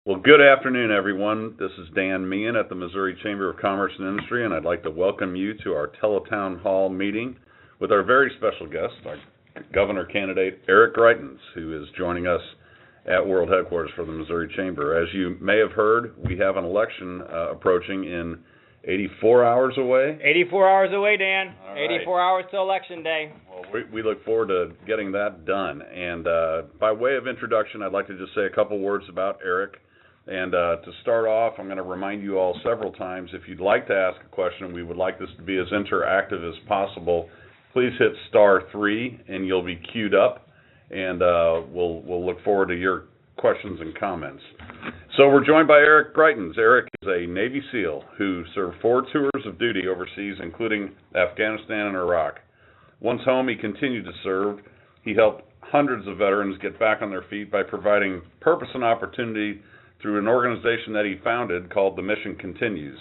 Well, good afternoon, everyone. This is Dan Mehan at the Missouri Chamber of Commerce and Industry, and I'd like to welcome you to our Tele-Town Hall meeting with our very special guest, our governor candidate, Eric Greitens, who is joining us at World Headquarters for the Missouri Chamber. As you may have heard, we have an election approaching in 84 hours away. 84 hours away, Dan. All right. 84 hours till Election Day. Well, we look forward to getting that done. And by way of introduction, I'd like to just say a couple words about Eric. And to start off, I'm going to remind you all several times, if you'd like to ask a question, we would like this to be as interactive as possible. Please hit *3 and you'll be queued up, and we'll look forward to your questions and comments. So we're joined by Eric Greitens. Eric is a Navy SEAL who served 4 tours of duty overseas, including Afghanistan and Iraq. Once home, he continued to serve. He helped hundreds of veterans get back on their feet by providing purpose and opportunity through an organization that he founded called The Mission Continues.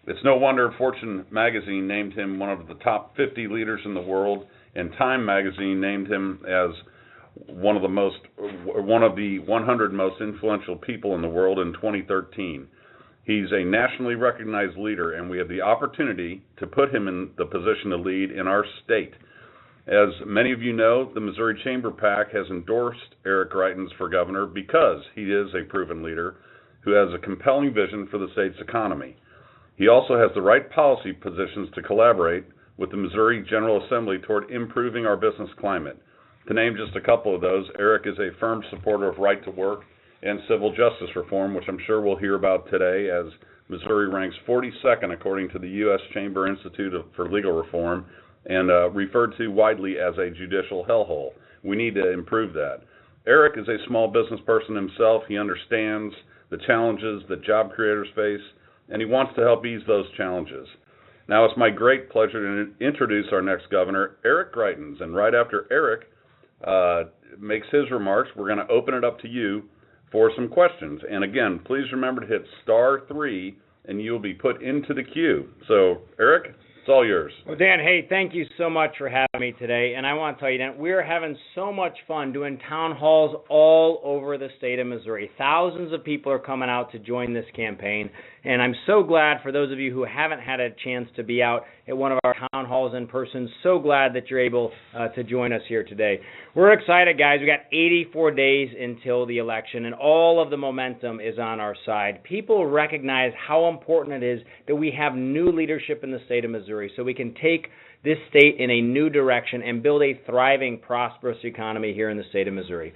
It's no wonder Fortune magazine named him one of the top 50 leaders in the world, and Time magazine named him as one of the 100 most influential people in the world in 2013. He's a nationally recognized leader, and we have the opportunity to put him in the position to lead in our state. As many of you know, the Missouri Chamber PAC has endorsed Eric Greitens for governor because he is a proven leader who has a compelling vision for the state's economy. He also has the right policy positions to collaborate with the Missouri General Assembly toward improving our business climate. To name just a couple of those, Eric is a firm supporter of right to work and civil justice reform, which I'm sure we'll hear about today, as Missouri ranks 42nd according to the U.S. Chamber Institute for Legal Reform, and referred to widely as a judicial hellhole. We need to improve that. Eric is a small business person himself. He understands the challenges that job creators face, and he wants to help ease those challenges. Now, it's my great pleasure to introduce our next governor, Eric Greitens. And right after Eric makes his remarks, we're going to open it up to you for some questions. And again, please remember to hit *3, and you'll be put into the queue. So, Eric, it's all yours. Well, Dan, hey, thank you so much for having me today. And I want to tell you, Dan, we're having so much fun doing town halls all over the state of Missouri. Thousands of people are coming out to join this campaign. And I'm so glad for those of you who haven't had a chance to be out at one of our town halls in person. So glad that you're able to join us here today. We're excited, guys. We got 84 days until the election, and all of the momentum is on our side. People recognize how important it is that we have new leadership in the state of Missouri so we can take this state in a new direction and build a thriving, prosperous economy here in the state of Missouri.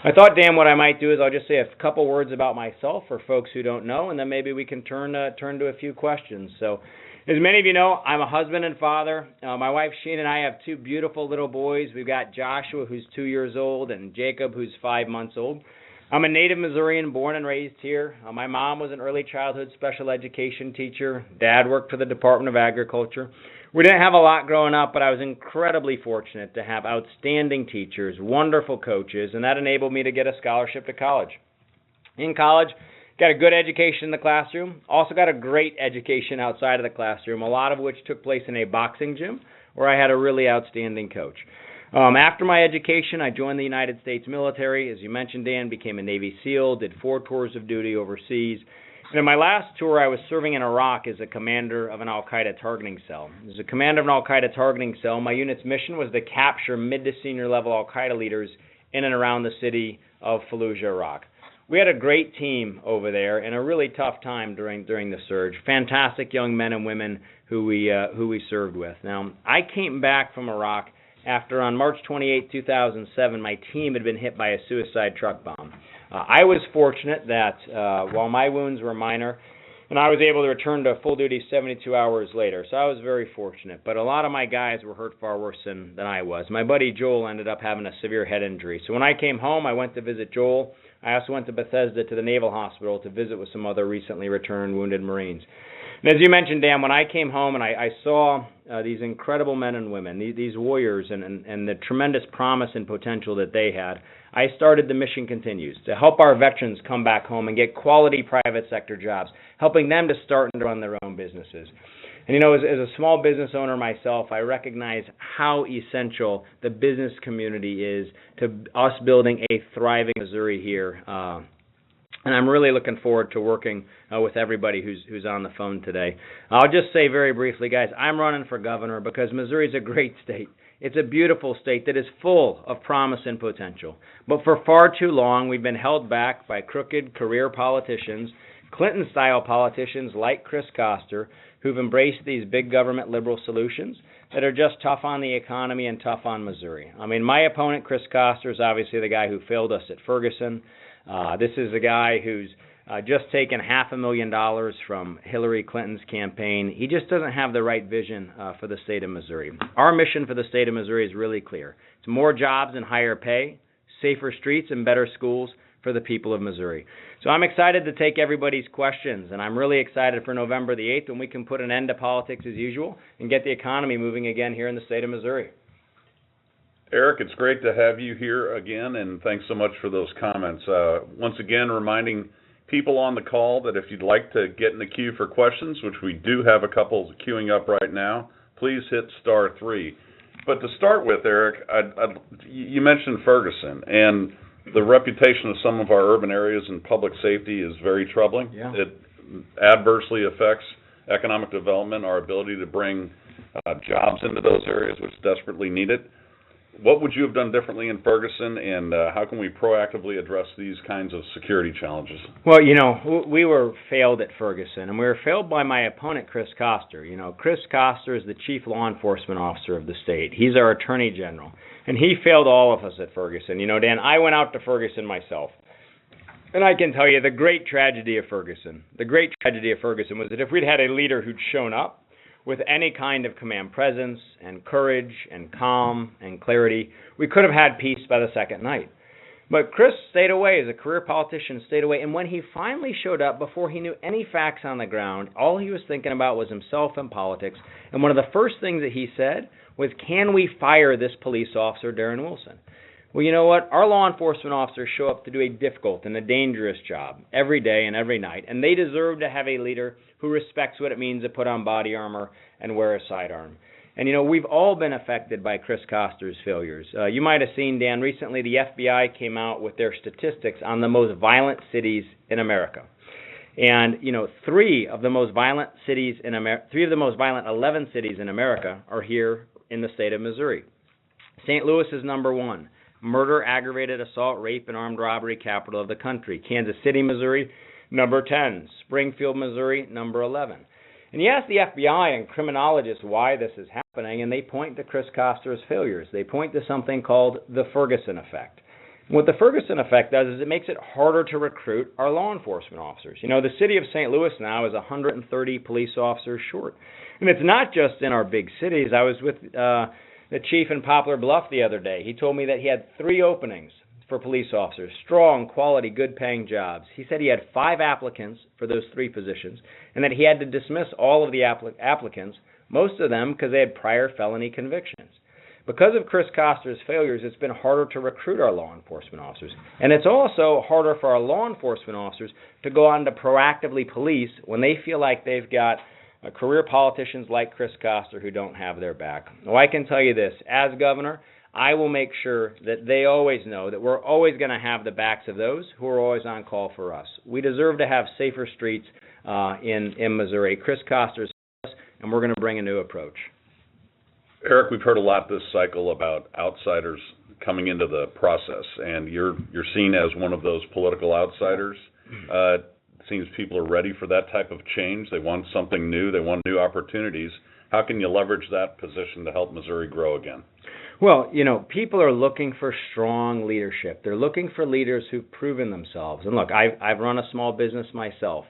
I thought, Dan, what I might do is I'll just say a couple words about myself for folks who don't know, and then maybe we can turn to a few questions. So, as many of you know, I'm a husband and father. My wife, Sheen, and I have 2 beautiful little boys. We've got Joshua, who's 2 years old, and Jacob, who's 5 months old. I'm a native Missourian, born and raised here. My mom was an early childhood special education teacher. Dad worked for the Department of Agriculture. We didn't have a lot growing up, but I was incredibly fortunate to have outstanding teachers, wonderful coaches, and that enabled me to get a scholarship to college. In college, got a good education in the classroom, also got a great education outside of the classroom, a lot of which took place in a boxing gym where I had a really outstanding coach. After my education, I joined the United States military. As you mentioned, Dan, became a Navy SEAL, did 4 tours of duty overseas. And in my last tour, I was serving in Iraq as a commander of an al-Qaeda targeting cell. As a commander of an al-Qaeda targeting cell, my unit's mission was to capture mid to senior level al-Qaeda leaders in and around the city of Fallujah, Iraq. We had a great team over there and a really tough time during the surge. Fantastic young men and women who we served with. Now, I came back from Iraq after on March 28, 2007, my team had been hit by a suicide truck bomb. I was fortunate that while my wounds were minor, and I was able to return to full duty 72 hours later, so I was very fortunate. But a lot of my guys were hurt far worse than I was. My buddy Joel ended up having a severe head injury. So when I came home, I went to visit Joel. I also went to Bethesda to the Naval Hospital to visit with some other recently returned wounded Marines. And as you mentioned, Dan, when I came home and I saw these incredible men and women, these warriors, and the tremendous promise and potential that they had, I started The Mission Continues to help our veterans come back home and get quality private sector jobs, helping them to start and run their own businesses. And, you know, as a small business owner myself, I recognize how essential the business community is to us building a thriving Missouri here And I'm really looking forward to working with everybody who's on the phone today. I'll just say very briefly, guys, I'm running for governor because Missouri is a great state. It's a beautiful state that is full of promise and potential. But for far too long, we've been held back by crooked career politicians, Clinton-style politicians like Chris Koster, who've embraced these big government liberal solutions that are just tough on the economy and tough on Missouri. I mean, my opponent, Chris Koster, is obviously the guy who failed us at Ferguson. This is a guy who's just taken $500,000 from Hillary Clinton's campaign. He just doesn't have the right vision for the state of Missouri. Our mission for the state of Missouri is really clear. It's more jobs and higher pay, safer streets and better schools for the people of Missouri. So I'm excited to take everybody's questions, and I'm really excited for November the 8th when we can put an end to politics as usual and get the economy moving again here in the state of Missouri. Eric, it's great to have you here again, and thanks so much for those comments. Once again, reminding people on the call that if you'd like to get in the queue for questions, which we do have a couple queuing up right now, please hit *3. But to start with, Eric, you mentioned Ferguson, and the reputation of some of our urban areas in public safety is very troubling. Yeah. It adversely affects economic development, our ability to bring jobs into those areas which desperately need it. What would you have done differently in Ferguson, and how can we proactively address these kinds of security challenges? Well, you know, we were failed at Ferguson, and we were failed by my opponent, Chris Koster. You know, Chris Koster is the chief law enforcement officer of the state. He's our attorney general, and he failed all of us at Ferguson. You know, Dan, I went out to Ferguson myself, and I can tell you the great tragedy of Ferguson was that if we'd had a leader who'd shown up with any kind of command presence and courage and calm and clarity, we could have had peace by the second night. But Chris stayed away, as a career politician, stayed away. And when he finally showed up, before he knew any facts on the ground, all he was thinking about was himself and politics. And one of the first things that he said was, can we fire this police officer, Darren Wilson? Well, you know what? Our law enforcement officers show up to do a difficult and a dangerous job every day and every night, and they deserve to have a leader who respects what it means to put on body armor and wear a sidearm. And, you know, we've all been affected by Chris Koster's failures. You might have seen, Dan, recently the FBI came out with their statistics on the most violent cities in America. And, you know, three of the most violent 11 cities in America are here in the state of Missouri. St. Louis is number 1. Murder, aggravated assault, rape, and armed robbery capital of the country. Kansas City, Missouri, number 10. Springfield, Missouri, number 11. And you ask the FBI and criminologists why this is happening, and they point to Chris Koster's failures. They point to something called the Ferguson effect. What the Ferguson effect does is it makes it harder to recruit our law enforcement officers. You know, the city of St. Louis now is 130 police officers short. And it's not just in our big cities. I was with the chief in Poplar Bluff the other day. He told me that he had 3 openings for police officers, strong, quality, good-paying jobs. He said he had 5 applicants for those 3 positions, and that he had to dismiss all of the applicants, most of them because they had prior felony convictions. Because of Chris Koster's failures, it's been harder to recruit our law enforcement officers. And it's also harder for our law enforcement officers to go on to proactively police when they feel like they've got career politicians like Chris Koster who don't have their back. Well, I can tell you this, as governor, I will make sure that they always know that we're always going to have the backs of those who are always on call for us. We deserve to have safer streets in Missouri. Chris Koster's us, and we're going to bring a new approach. Eric, we've heard a lot this cycle about outsiders coming into the process, and you're seen as one of those political outsiders. It seems people are ready for that type of change. They want something new. They want new opportunities. How can you leverage that position to help Missouri grow again? Well, you know, people are looking for strong leadership. They're looking for leaders who've proven themselves. And look, I've run a small business myself.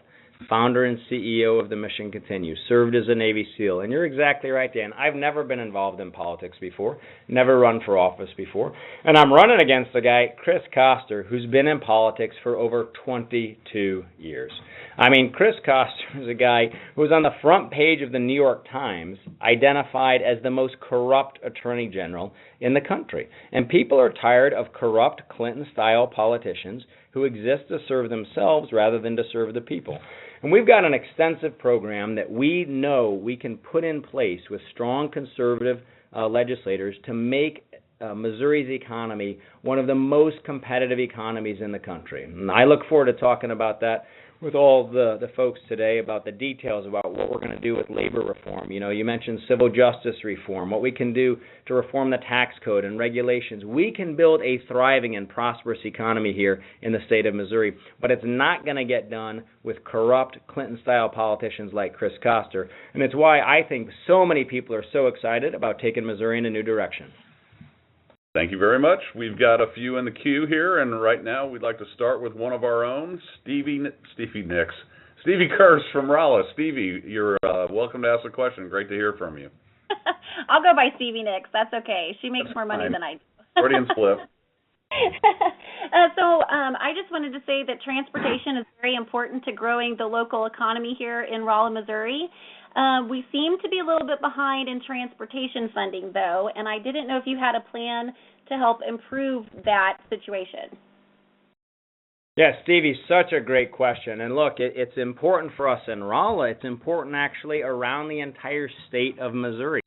Founder and CEO of the Mission Continues, served as a Navy SEAL. And you're exactly right, Dan. I've never been involved in politics before, never run for office before. And I'm running against a guy, Chris Koster, who's been in politics for over 22 years. I mean, Chris Koster is a guy who was on the front page of the New York Times, identified as the most corrupt attorney general in the country. And people are tired of corrupt Clinton-style politicians who exist to serve themselves rather than to serve the people. And we've got an extensive program that we know we can put in place with strong conservative legislators to make Missouri's economy one of the most competitive economies in the country. And I look forward to talking about that with all the folks today about the details about what we're going to do with labor reform. You know, you mentioned civil justice reform, what we can do to reform the tax code and regulations. We can build a thriving and prosperous economy here in the state of Missouri, but it's not going to get done with corrupt Clinton-style politicians like Chris Koster, and it's why I think so many people are so excited about taking Missouri in a new direction. Thank you very much. We've got a few in the queue here, and right now we'd like to start with one of our own, Stevie Kurz from Rolla. Stevie, you're welcome to ask a question. Great to hear from you. I'll go by Stevie Nicks. That's okay. She makes more money than I do. Freudian slip. I just wanted to say that transportation is very important to growing the local economy here in Rolla, Missouri. We seem to be a little bit behind in transportation funding, though, and I didn't know if you had a plan to help improve that situation. Yeah, Stevie, such a great question. And look, it's important for us in Rolla. It's important actually around the entire state of Missouri.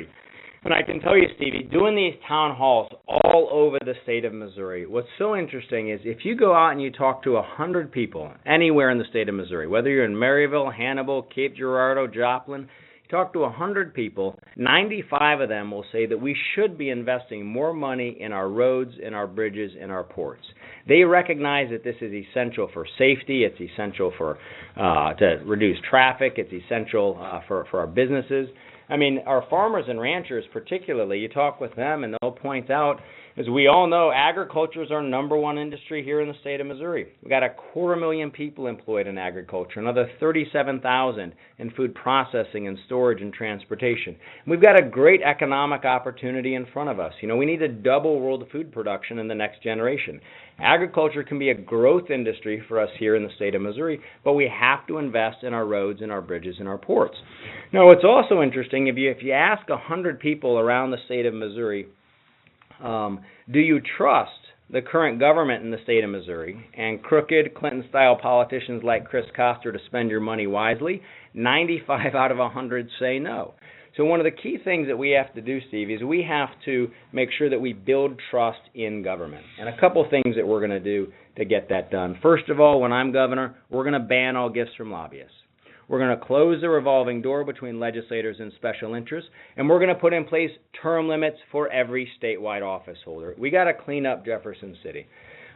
And I can tell you, Stevie, doing these town halls all over the state of Missouri, what's so interesting is if you go out and you talk to 100 people anywhere in the state of Missouri, whether you're in Maryville, Hannibal, Cape Girardeau, Joplin, you talk to 100 people, 95 of them will say that we should be investing more money in our roads, in our bridges, in our ports. They recognize that this is essential for safety, it's essential for to reduce traffic, it's essential for our businesses. I mean, our farmers and ranchers particularly, you talk with them and they'll point out, as we all know, agriculture is our number one industry here in the state of Missouri. We've got 250,000 people employed in agriculture, another 37,000 in food processing and storage and transportation. And we've got a great economic opportunity in front of us. You know, we need to double world food production in the next generation. Agriculture can be a growth industry for us here in the state of Missouri, but we have to invest in our roads and our bridges and our ports. Now, what's also interesting, if you ask 100 people around the state of Missouri, do you trust the current government in the state of Missouri and crooked Clinton-style politicians like Chris Koster to spend your money wisely? 95 out of 100 say no. So one of the key things that we have to do, Steve, is we have to make sure that we build trust in government. And a couple things that we're going to do to get that done. First of all, when I'm governor, we're going to ban all gifts from lobbyists. We're going to close the revolving door between legislators and special interests, and we're going to put in place term limits for every statewide office holder. We got to clean up Jefferson City.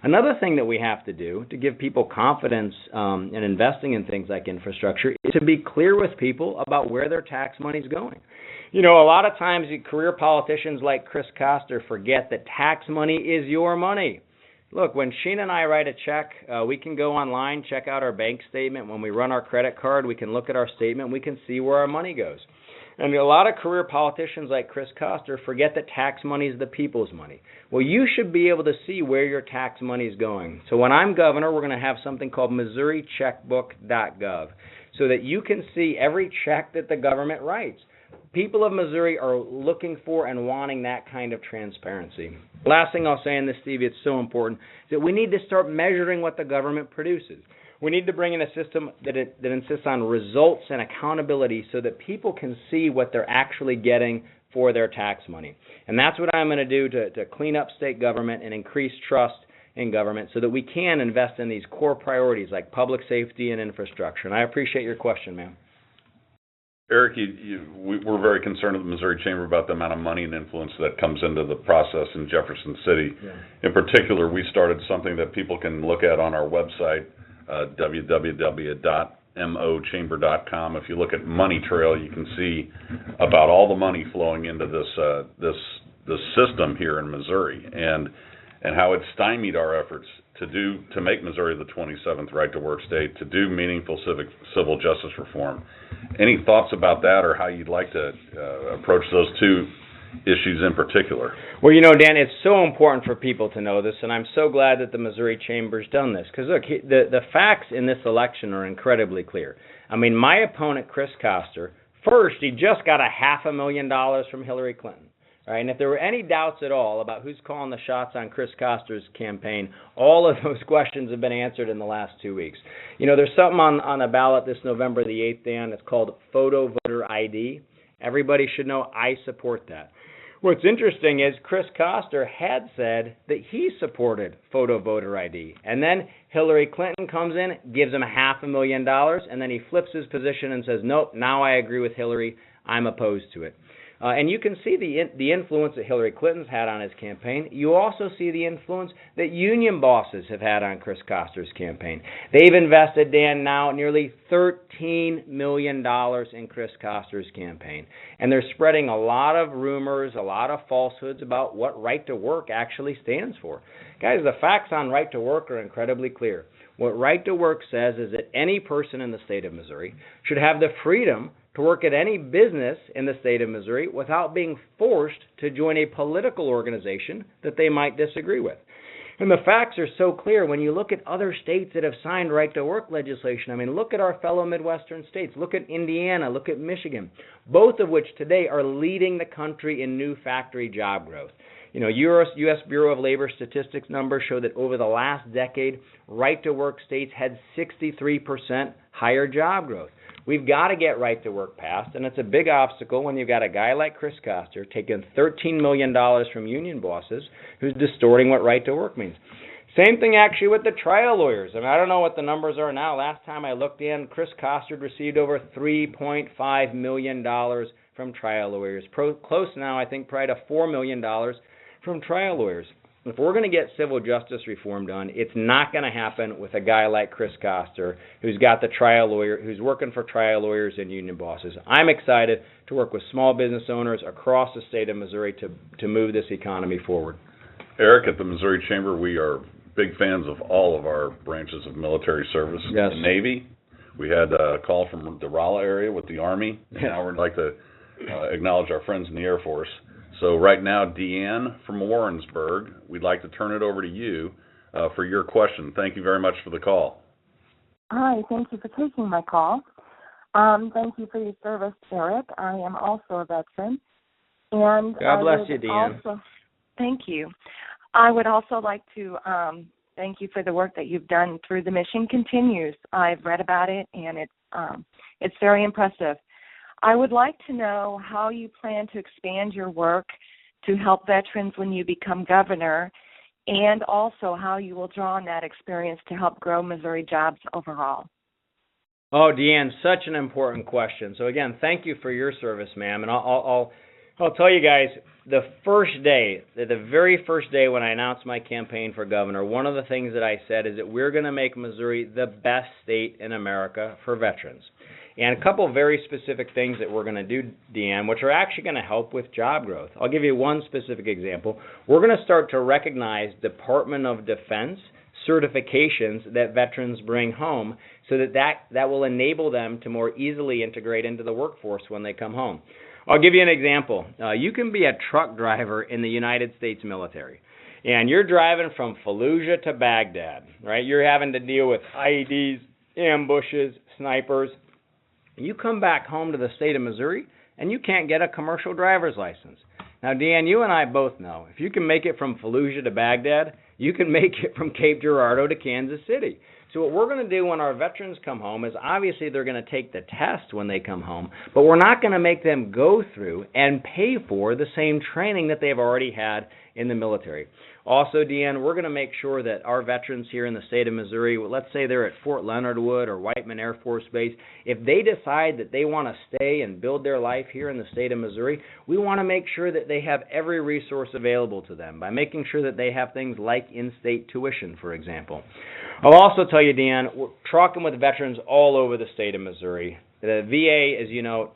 Another thing that we have to do to give people confidence in investing in things like infrastructure is to be clear with people about where their tax money is going. You know, a lot of times career politicians like Chris Koster forget that tax money is your money. Look, when Sheena and I write a check, we can go online, check out our bank statement. When we run our credit card, we can look at our statement. We can see where our money goes. And a lot of career politicians like Chris Koster forget that tax money is the people's money. Well, you should be able to see where your tax money is going. So when I'm governor, we're going to have something called MissouriCheckbook.gov so that you can see every check that the government writes. People of Missouri are looking for and wanting that kind of transparency. Last thing I'll say in this, Stevie, it's so important, is that we need to start measuring what the government produces. We need to bring in a system that insists on results and accountability so that people can see what they're actually getting for their tax money. And that's what I'm going to do to clean up state government and increase trust in government so that we can invest in these core priorities like public safety and infrastructure. And I appreciate your question, ma'am. Eric, we're very concerned at the Missouri Chamber about the amount of money and influence that comes into the process in Jefferson City. Yeah. In particular, we started something that people can look at on our website, www.mochamber.com. If you look at Money Trail, you can see about all the money flowing into this system here in Missouri, and how it stymied our efforts to make Missouri the 27th right-to-work state, to do meaningful civil justice reform. Any thoughts about that, or how you'd like to approach those two issues in particular? Well, you know, Dan, it's so important for people to know this, and I'm so glad that the Missouri Chamber's done this. Because, look, the facts in this election are incredibly clear. I mean, my opponent, Chris Koster, first, he just got $500,000 from Hillary Clinton. Right, and if there were any doubts at all about who's calling the shots on Chris Koster's campaign, all of those questions have been answered in the last 2 weeks. You know, there's something on the ballot this November the 8th, Dan. It's called Photo Voter ID. Everybody should know I support that. What's interesting is Chris Koster had said that he supported photo voter ID. And then Hillary Clinton comes in, gives him $500,000, and then he flips his position and says, nope, now I agree with Hillary. I'm opposed to it. And you can see the influence that Hillary Clinton's had on his campaign. You also see the influence that union bosses have had on Chris Koster's campaign. They've invested, Dan, now nearly $13 million in Chris Koster's campaign. And they're spreading a lot of rumors, a lot of falsehoods about what right to work actually stands for. Guys, the facts on right to work are incredibly clear. What right to work says is that any person in the state of Missouri should have the freedom to work at any business in the state of Missouri without being forced to join a political organization that they might disagree with. And the facts are so clear when you look at other states that have signed right-to-work legislation. I mean, look at our fellow Midwestern states. Look at Indiana. Look at Michigan, both of which today are leading the country in new factory job growth. You know, U.S. Bureau of Labor Statistics numbers show that over the last decade, right-to-work states had 63% higher job growth. We've got to get right to work passed, and it's a big obstacle when you've got a guy like Chris Koster taking $13 million from union bosses who's distorting what right to work means. Same thing actually with the trial lawyers. I mean, I don't know what the numbers are now. Last time I looked in, Chris Koster received over $3.5 million from trial lawyers. Close now, I think, probably to $4 million from trial lawyers. If we're going to get civil justice reform done, it's not going to happen with a guy like Chris Koster, who's got the trial lawyer, who's working for trial lawyers and union bosses. I'm excited to work with small business owners across the state of Missouri to move this economy forward. Eric, at the Missouri Chamber, we are big fans of all of our branches of military service. Yes. The Navy, we had a call from the Rolla area with the Army. Now we'd like to acknowledge our friends in the Air Force. So right now, Deanne from Warrensburg, we'd like to turn it over to you for your question. Thank you very much for the call. Hi, thank you for taking my call. Thank you for your service, Eric. I am also a veteran. And God bless you, Deanne. Thank you. I would also like to thank you for the work that you've done through the Mission Continues. I've read about it, and it's very impressive. I would like to know how you plan to expand your work to help veterans when you become governor, and also how you will draw on that experience to help grow Missouri jobs overall. Oh, Deanne, such an important question. So again, thank you for your service, ma'am. And I'll tell you guys, the very first day when I announced my campaign for governor, one of the things that I said is that we're going to make Missouri the best state in America for veterans. And a couple of very specific things that we're going to do, Deanne, which are actually going to help with job growth. I'll give you one specific example. We're going to start to recognize Department of Defense certifications that veterans bring home so that will enable them to more easily integrate into the workforce when they come home. I'll give you an example. You can be a truck driver in the United States military, and you're driving from Fallujah to Baghdad, right? You're having to deal with IEDs, ambushes, snipers. You come back home to the state of Missouri, and you can't get a commercial driver's license. Now, Deanne, you and I both know, if you can make it from Fallujah to Baghdad, you can make it from Cape Girardeau to Kansas City. So what we're going to do when our veterans come home is obviously they're going to take the test when they come home, but we're not going to make them go through and pay for the same training that they've already had in the military. Also, Deanne, we're going to make sure that our veterans here in the state of Missouri, let's say they're at Fort Leonard Wood or Whiteman Air Force Base, if they decide that they want to stay and build their life here in the state of Missouri, we want to make sure that they have every resource available to them by making sure that they have things like in-state tuition, for example. I'll also tell you, Deanne, we're talking with veterans all over the state of Missouri. The VA is,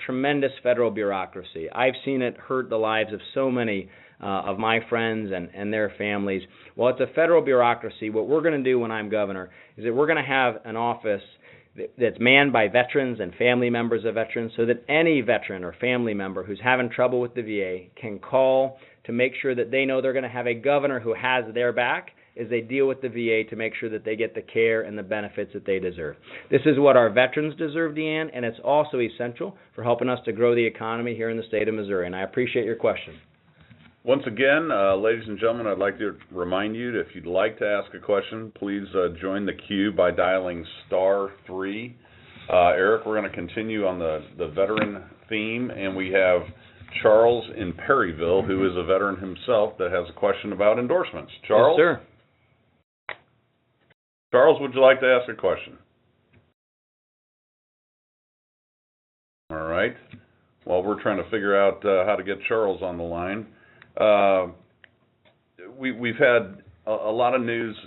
tremendous federal bureaucracy. I've seen it hurt the lives of so many of my friends and their families. Well, it's a federal bureaucracy. What we're going to do when I'm governor is that we're going to have an office that's manned by veterans and family members of veterans so that any veteran or family member who's having trouble with the VA can call to make sure that they know they're going to have a governor who has their back as they deal with the VA to make sure that they get the care and the benefits that they deserve. This is what our veterans deserve, Deanne, and it's also essential for helping us to grow the economy here in the state of Missouri, and I appreciate your question. Once again, ladies and gentlemen, I'd like to remind you that if you'd like to ask a question, please join the queue by dialing *3. Eric, we're going to continue on the veteran theme, and we have Charles in Perryville, who is a veteran himself that has a question about endorsements. Charles? Yes, sir. Charles, would you like to ask a question? All right. Well, we're trying to figure out how to get Charles on the line. We've had a lot of news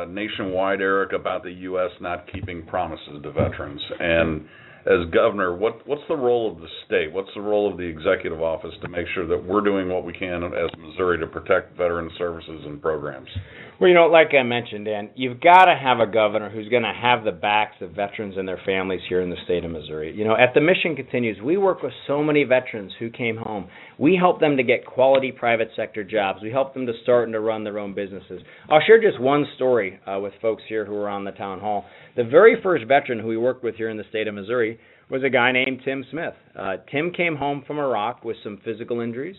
nationwide, Eric, about the U.S. not keeping promises to veterans. And as governor, what's the role of the state? What's the role of the executive office to make sure that we're doing what we can as Missouri to protect veteran services and programs? Well, like I mentioned, Dan, you've got to have a governor who's going to have the backs of veterans and their families here in the state of Missouri. At the Mission Continues, we work with so many veterans who came home. We help them to get quality private sector jobs. We help them to start and to run their own businesses. I'll share just one story with folks here who are on the town hall. The very first veteran who we worked with here in the state of Missouri was a guy named Tim Smith. Tim came home from Iraq with some physical injuries.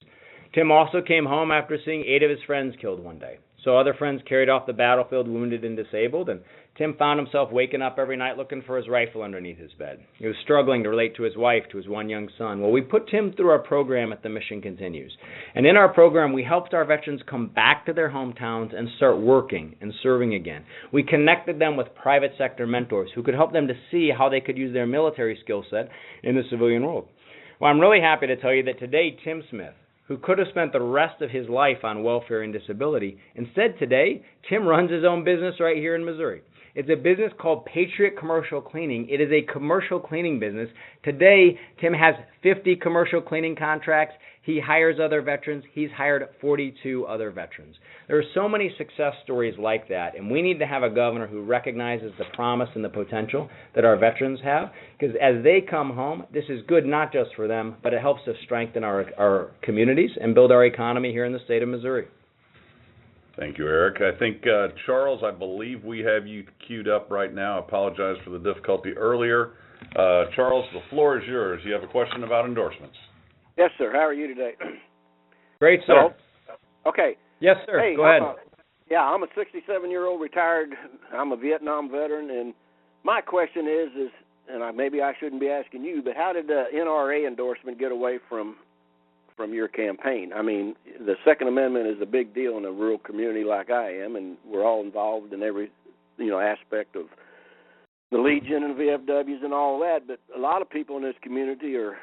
Tim also came home after seeing 8 of his friends killed one day. So other friends carried off the battlefield wounded and disabled, and Tim found himself waking up every night looking for his rifle underneath his bed. He was struggling to relate to his wife, to his one young son. Well, we put Tim through our program at the Mission Continues. And in our program, we helped our veterans come back to their hometowns and start working and serving again. We connected them with private sector mentors who could help them to see how they could use their military skill set in the civilian world. Well, I'm really happy to tell you that today, Tim Smith, who could have spent the rest of his life on welfare and disability, instead today, Tim runs his own business right here in Missouri. It's a business called Patriot Commercial Cleaning. It is a commercial cleaning business. Today, Tim has 50 commercial cleaning contracts. He hires other veterans. He's hired 42 other veterans. There are so many success stories like that, and we need to have a governor who recognizes the promise and the potential that our veterans have, because as they come home, this is good not just for them, but it helps to strengthen our communities and build our economy here in the state of Missouri. Thank you, Eric. I think, Charles, I believe we have you queued up right now. I apologize for the difficulty earlier. Charles, the floor is yours. You have a question about endorsements. Yes, sir. How are you today? Great, sir. Hello? Okay. Yes, sir. Hey, go ahead. I'm a 67-year-old retired. I'm a Vietnam veteran, and my question is, and maybe I shouldn't be asking you, but how did the NRA endorsement get away from your campaign? I mean, the Second Amendment is a big deal in a rural community like I am, and we're all involved in every, aspect of the Legion and VFWs and all that, but a lot of people in this community are,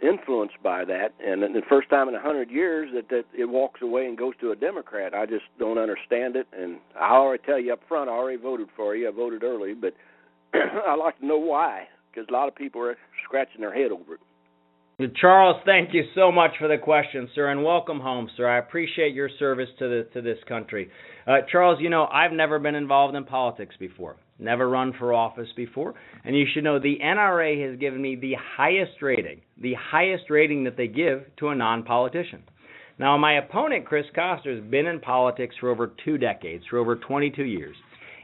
influenced by that, and the first time in 100 years that it walks away and goes to a Democrat. I just don't understand it, and I already tell you up front, I already voted for you. I voted early, but I'd like to know why, because a lot of people are scratching their head over it. Charles, thank you so much for the question, sir, and welcome home, sir. I appreciate your service to this country. Charles, I've never been involved in politics before, never run for office before, and you should know the NRA has given me the highest rating that they give to a non-politician. Now, my opponent, Chris Koster, has been in politics for over 2 decades, for over 22 years.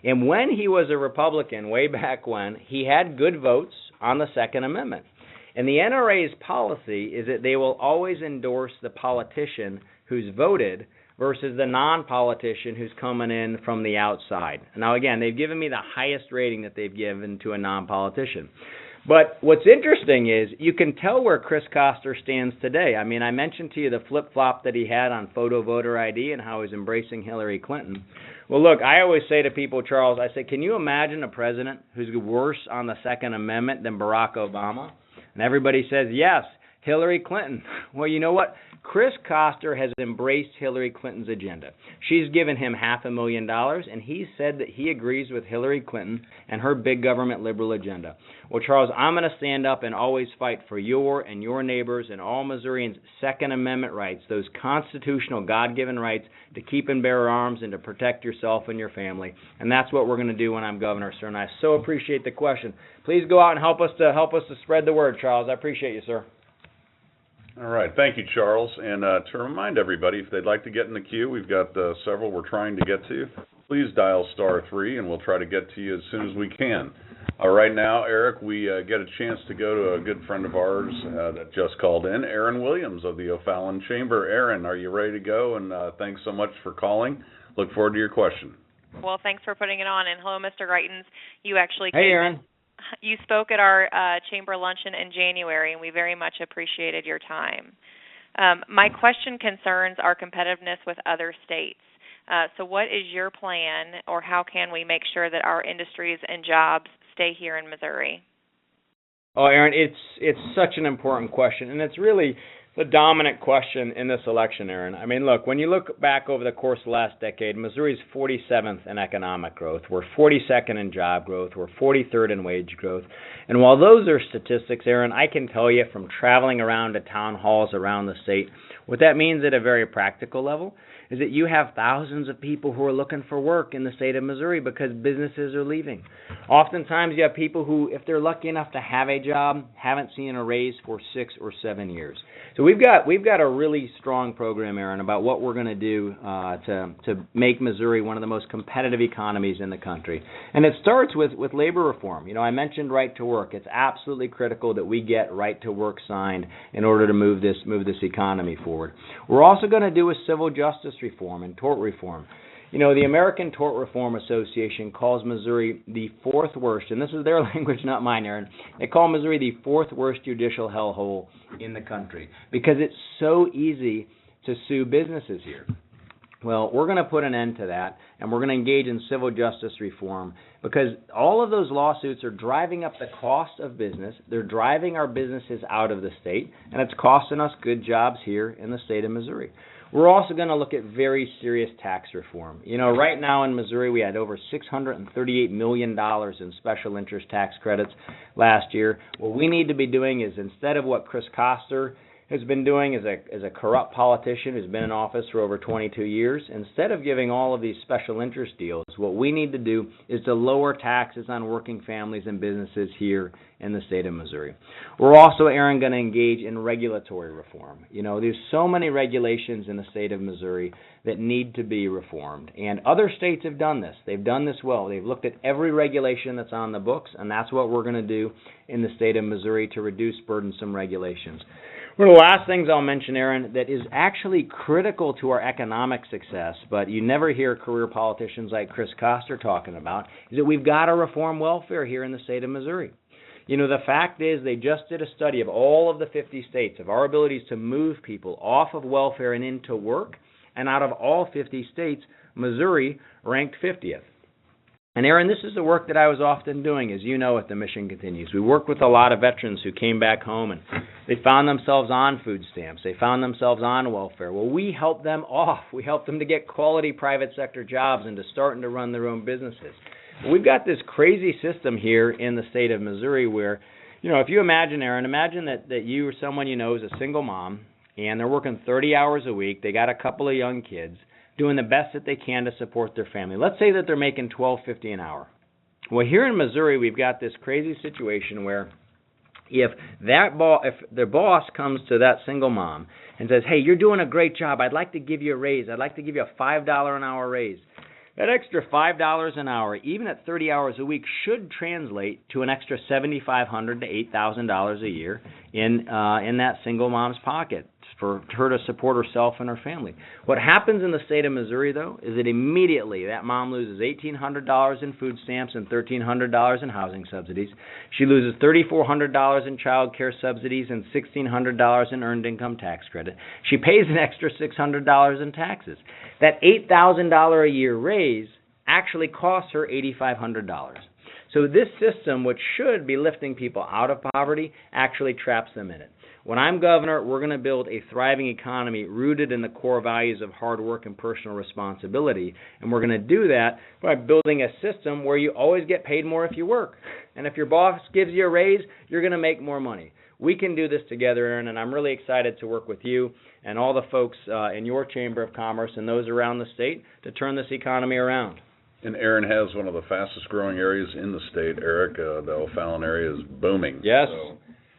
And when he was a Republican, way back when, he had good votes on the Second Amendment. And the NRA's policy is that they will always endorse the politician who's voted versus the non-politician who's coming in from the outside. Now, again, they've given me the highest rating that they've given to a non-politician. But what's interesting is you can tell where Chris Koster stands today. I mean, I mentioned to you the flip-flop that he had on photo voter ID and how he's embracing Hillary Clinton. Well, look, I always say to people, Charles, I say, can you imagine a president who's worse on the Second Amendment than Barack Obama? And everybody says, yes, Hillary Clinton. Well, you know what? Chris Koster has embraced Hillary Clinton's agenda. She's given him $500,000, and he said that he agrees with Hillary Clinton and her big government liberal agenda. Well, Charles, I'm going to stand up and always fight for your and your neighbors and all Missourians' Second Amendment rights, those constitutional God-given rights to keep and bear arms and to protect yourself and your family. And that's what we're going to do when I'm governor, sir. And I so appreciate the question. Please go out and help us to spread the word, Charles. I appreciate you, sir. All right. Thank you, Charles. And to remind everybody, if they'd like to get in the queue, we've got several we're trying to get to. Please dial *3, and we'll try to get to you as soon as we can. Right now, Eric, we get a chance to go to a good friend of ours that just called in, Aaron Williams of the O'Fallon Chamber. Aaron, are you ready to go? And thanks so much for calling. Look forward to your question. Well, thanks for putting it on. And hello, Mr. Greitens. You actually Hey, Aaron. You spoke at our chamber luncheon in January, and we very much appreciated your time. My question concerns our competitiveness with other states. So what is your plan, or how can we make sure that our industries and jobs stay here in Missouri? Oh, Aaron, it's such an important question, and it's really the dominant question in this election, Aaron. I mean, look, when you look back over the course of the last decade, Missouri's 47th in economic growth. We're 42nd in job growth. We're 43rd in wage growth. And while those are statistics, Aaron, I can tell you from traveling around to town halls around the state, what that means at a very practical level is that you have thousands of people who are looking for work in the state of Missouri because businesses are leaving. Oftentimes you have people who, if they're lucky enough to have a job, haven't seen a raise for 6 or 7 years. So we've got a really strong program, Aaron, about what we're going to do to make Missouri one of the most competitive economies in the country. And it starts with labor reform. You know, I mentioned right to work. It's absolutely critical that we get right to work signed in order to move this economy forward. We're also going to do a civil justice reform and tort reform. You know, the American Tort Reform Association calls Missouri the 4th worst, and this is their language, not mine, Aaron. They call Missouri the 4th worst judicial hellhole in the country because it's so easy to sue businesses here. Well, we're going to put an end to that, and we're going to engage in civil justice reform because all of those lawsuits are driving up the cost of business. They're driving our businesses out of the state, and it's costing us good jobs here in the state of Missouri. We're also going to look at very serious tax reform. You know, right now in Missouri we had over $638 million in special interest tax credits last year. What we need to be doing is, instead of what Chris Koster has been doing as a corrupt politician who's been in office for over 22 years, instead of giving all of these special interest deals, what we need to do is to lower taxes on working families and businesses here in the state of Missouri. We're also, Aaron, going to engage in regulatory reform. You know, there's so many regulations in the state of Missouri that need to be reformed, and other states have done this. They've done this well. They've looked at every regulation that's on the books, and that's what we're going to do in the state of Missouri to reduce burdensome regulations. One of the last things I'll mention, Aaron, that is actually critical to our economic success, but you never hear career politicians like Chris Koster talking about, is that we've got to reform welfare here in the state of Missouri. You know, the fact is they just did a study of all of the 50 states, of our abilities to move people off of welfare and into work, and out of all 50 states, Missouri ranked 50th. And Aaron, this is the work that I was often doing, as you know, at the Mission Continues. We worked with a lot of veterans who came back home and they found themselves on food stamps. They found themselves on welfare. Well, we helped them off. We helped them to get quality private sector jobs and to starting to run their own businesses. We've got this crazy system here in the state of Missouri where, you know, if you imagine, Aaron, imagine that you or someone you know is a single mom and they're working 30 hours a week. They got a couple of young kids, doing the best that they can to support their family. Let's say that they're making $12.50 an hour. Well, here in Missouri, we've got this crazy situation where if their boss comes to that single mom and says, "Hey, you're doing a great job. I'd like to give you a raise. I'd like to give you a $5 an hour raise." That extra $5 an hour, even at 30 hours a week, should translate to an extra $7,500 to $8,000 a year in that single mom's pocket for her to support herself and her family. What happens in the state of Missouri, though, is that immediately that mom loses $1,800 in food stamps and $1,300 in housing subsidies. She loses $3,400 in child care subsidies and $1,600 in earned income tax credit. She pays an extra $600 in taxes. That $8,000 a year raise actually costs her $8,500. So this system, which should be lifting people out of poverty, actually traps them in it. When I'm governor, we're going to build a thriving economy rooted in the core values of hard work and personal responsibility. And we're going to do that by building a system where you always get paid more if you work. And if your boss gives you a raise, you're going to make more money. We can do this together, Aaron, and I'm really excited to work with you and all the folks in your Chamber of Commerce and those around the state to turn this economy around. And Aaron has one of the fastest growing areas in the state, Eric. The O'Fallon area is booming. Yes.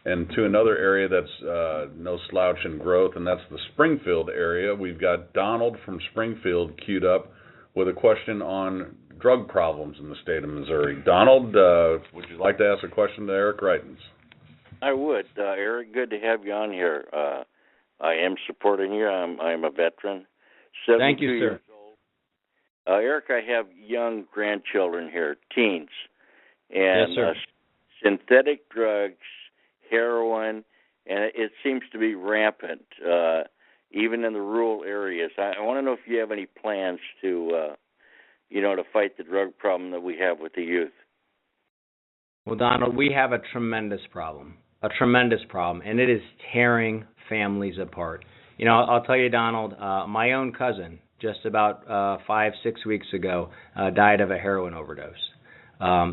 And to another area that's no slouch in growth, and that's the Springfield area. We've got Donald from Springfield queued up with a question on drug problems in the state of Missouri. Donald, would you like to ask a question to Eric Greitens? I would. Eric, good to have you on here. I am supporting you. I'm a veteran. Thank you, sir. Eric, I have young grandchildren here, teens. And yes, sir. Synthetic drugs, heroin, and it seems to be rampant, even in the rural areas. I want to know if you have any plans to, to fight the drug problem that we have with the youth. Well, Donald, we have a tremendous problem, and it is tearing families apart. I'll tell you, Donald, my own cousin, just about 5-6 weeks ago, died of a heroin overdose.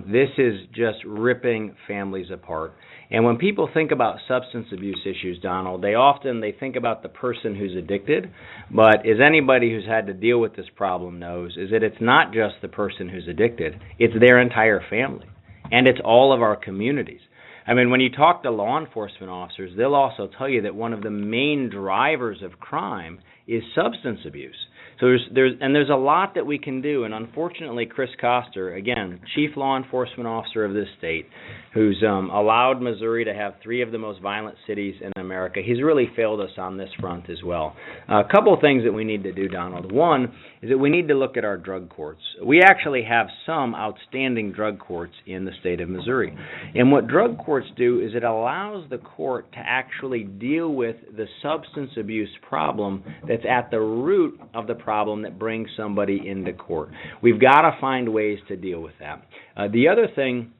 This is just ripping families apart. And when people think about substance abuse issues, Donald, they think about the person who's addicted, but as anybody who's had to deal with this problem knows, is that it's not just the person who's addicted, it's their entire family, and it's all of our communities. I mean, when you talk to law enforcement officers, they'll also tell you that one of the main drivers of crime is substance abuse. So there's a lot that we can do, and unfortunately, Chris Koster, again, Chief Law Enforcement Officer of this state, who's allowed Missouri to have 3 of the most violent cities in America, he's really failed us on this front as well. A couple of things that we need to do, Donald. One is that we need to look at our drug courts. We actually have some outstanding drug courts in the state of Missouri, and what drug courts do is it allows the court to actually deal with the substance abuse problem that's at the root of the problem that brings somebody into court. We've got to find ways to deal with that. The other thing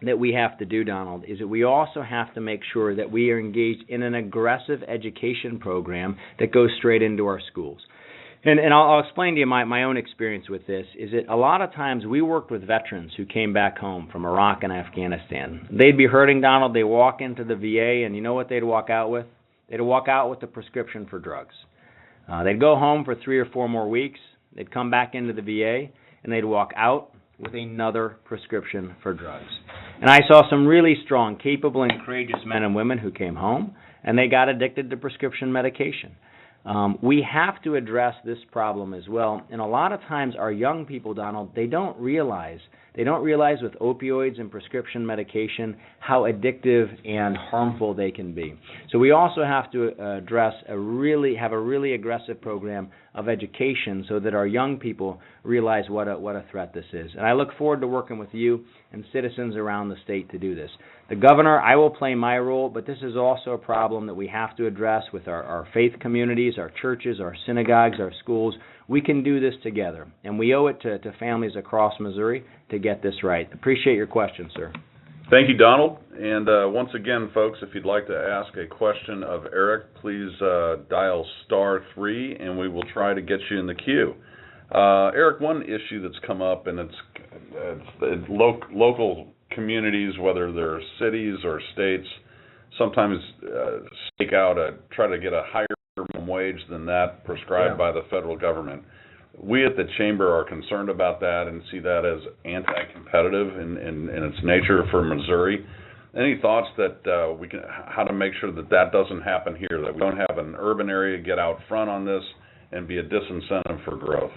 that we have to do, Donald, is that we also have to make sure that we are engaged in an aggressive education program that goes straight into our schools. And I'll explain to you my own experience with this, is that a lot of times we worked with veterans who came back home from Iraq and Afghanistan. They'd be hurting, Donald. They walk into the VA, and you know what they'd walk out with? They'd walk out with a prescription for drugs. They'd go home for 3 or 4 more weeks. They'd come back into the VA, and they'd walk out with another prescription for drugs. And I saw some really strong, capable, and courageous men and women who came home, and they got addicted to prescription medication. We have to address this problem as well. And a lot of times our young people, Donald, they don't realize with opioids and prescription medication how addictive and harmful they can be. So we also have to have a really aggressive program of education so that our young people realize what a threat this is. And I look forward to working with you and citizens around the state to do this. The governor, I will play my role, but this is also a problem that we have to address with our faith communities, our churches, our synagogues, our schools. We can do this together, and we owe it to families across Missouri to get this right. Appreciate your question, sir. Thank you, Donald. And once again, folks, if you'd like to ask a question of Eric, please dial *3, and we will try to get you in the queue. Eric, one issue that's come up, and it's local communities, whether they're cities or states, sometimes try to get a higher minimum wage than that prescribed by the federal government. We at the Chamber are concerned about that and see that as anti-competitive in its nature for Missouri. Any thoughts that how to make sure that doesn't happen here, that we don't have an urban area get out front on this and be a disincentive for growth?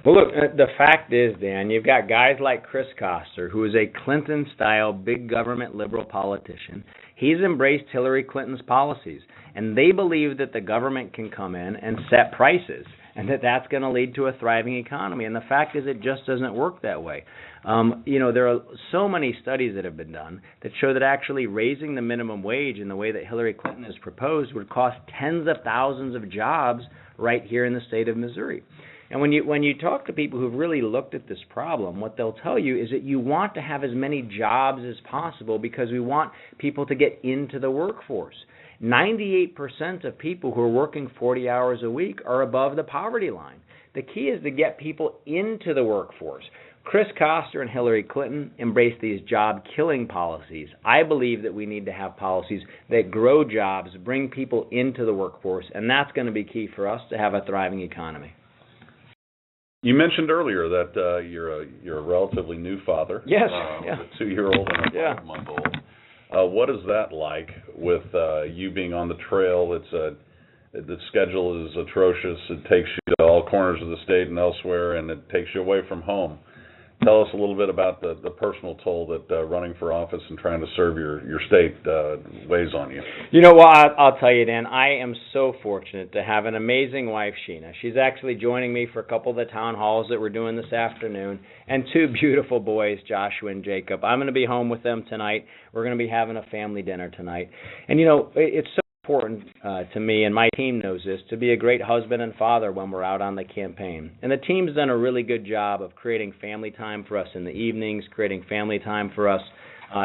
Well, look, the fact is, Dan, you've got guys like Chris Koster, who is a Clinton-style big government liberal politician. He's embraced Hillary Clinton's policies, and they believe that the government can come in and set prices, and that's going to lead to a thriving economy. And the fact is, it just doesn't work that way. There are so many studies that have been done that show that actually raising the minimum wage in the way that Hillary Clinton has proposed would cost tens of thousands of jobs right here in the state of Missouri. And when you talk to people who've really looked at this problem, what they'll tell you is that you want to have as many jobs as possible because we want people to get into the workforce. 98% of people who are working 40 hours a week are above the poverty line. The key is to get people into the workforce. Chris Koster and Hillary Clinton embrace these job-killing policies. I believe that we need to have policies that grow jobs, bring people into the workforce, and that's going to be key for us to have a thriving economy. You mentioned earlier that you're a relatively new father. Yes. With a 2-year-old and a 5-month-old. What is that like with you being on the trail? The schedule is atrocious. It takes you to all corners of the state and elsewhere, and it takes you away from home. Tell us a little bit about the personal toll that running for office and trying to serve your state weighs on you. I'll tell you, Dan, I am so fortunate to have an amazing wife, Sheena. She's actually joining me for a couple of the town halls that we're doing this afternoon, and 2 beautiful boys, Joshua and Jacob. I'm going to be home with them tonight. We're going to be having a family dinner tonight. And, it's so important to me, and my team knows this, to be a great husband and father when we're out on the campaign. And the team's done a really good job of creating family time for us in the evenings, creating family time for us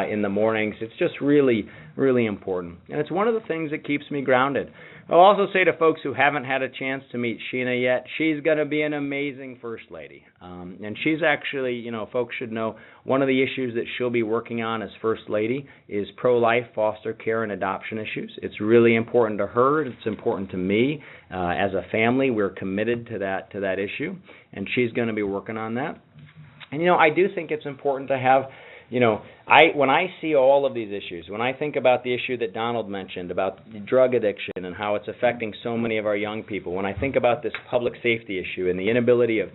in the mornings. It's just really, really important. And it's one of the things that keeps me grounded. I'll also say to folks who haven't had a chance to meet Sheena yet, she's going to be an amazing First Lady. And she's actually, folks should know, one of the issues that she'll be working on as First Lady is pro-life, foster care, and adoption issues. It's really important to her. It's important to me. As a family, we're committed to that issue, and she's going to be working on that. And, I do think it's important to have when I see all of these issues, when I think about the issue that Donald mentioned about drug addiction and how it's affecting so many of our young people, when I think about this public safety issue and the inability of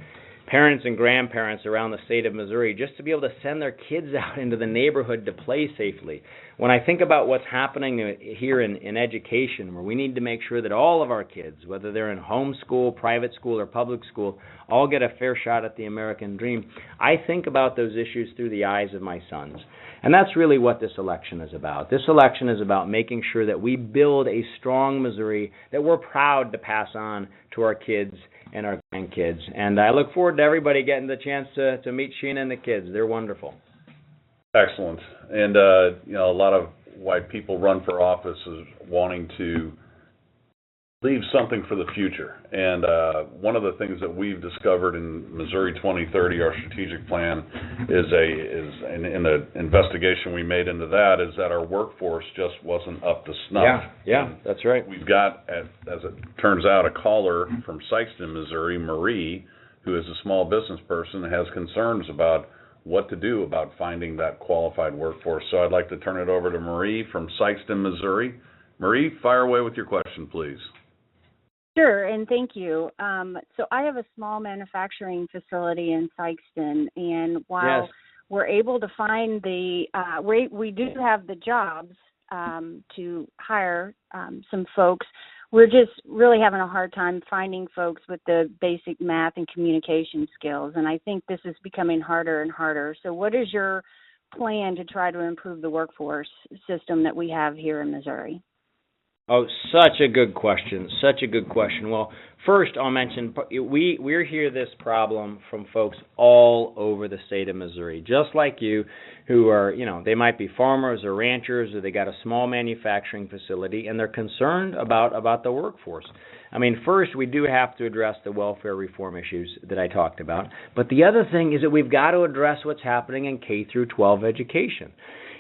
parents and grandparents around the state of Missouri just to be able to send their kids out into the neighborhood to play safely, when I think about what's happening here in education, where we need to make sure that all of our kids, whether they're in homeschool, private school, or public school, all get a fair shot at the American dream, I think about those issues through the eyes of my sons. And that's really what this election is about. This election is about making sure that we build a strong Missouri that we're proud to pass on to our kids and our grandkids. And I look forward to everybody getting the chance to meet Sheena and the kids. They're wonderful. Excellent. And, a lot of why people run for office is wanting to leave something for the future. And one of the things that we've discovered in Missouri 2030, our strategic plan, is in the investigation we made into that, is that our workforce just wasn't up to snuff. Yeah, that's right. We've got, as it turns out, a caller from Sikeston, Missouri, Marie, who is a small business person, has concerns about what to do about finding that qualified workforce. So I'd like to turn it over to Marie from Sikeston, Missouri. Marie, fire away with your question, please. Sure, and thank you. So I have a small manufacturing facility in Sikeston, and while we're able to find we do have the jobs to hire some folks, we're just really having a hard time finding folks with the basic math and communication skills, and I think this is becoming harder and harder. So what is your plan to try to improve the workforce system that we have here in Missouri? Oh, such a good question. Such a good question. Well, first I'll mention we're hear this problem from folks all over the state of Missouri, just like you, who are, they might be farmers or ranchers, or they got a small manufacturing facility, and they're concerned about the workforce. I mean, first, we do have to address the welfare reform issues that I talked about, but the other thing is that we've got to address what's happening in K through 12 education.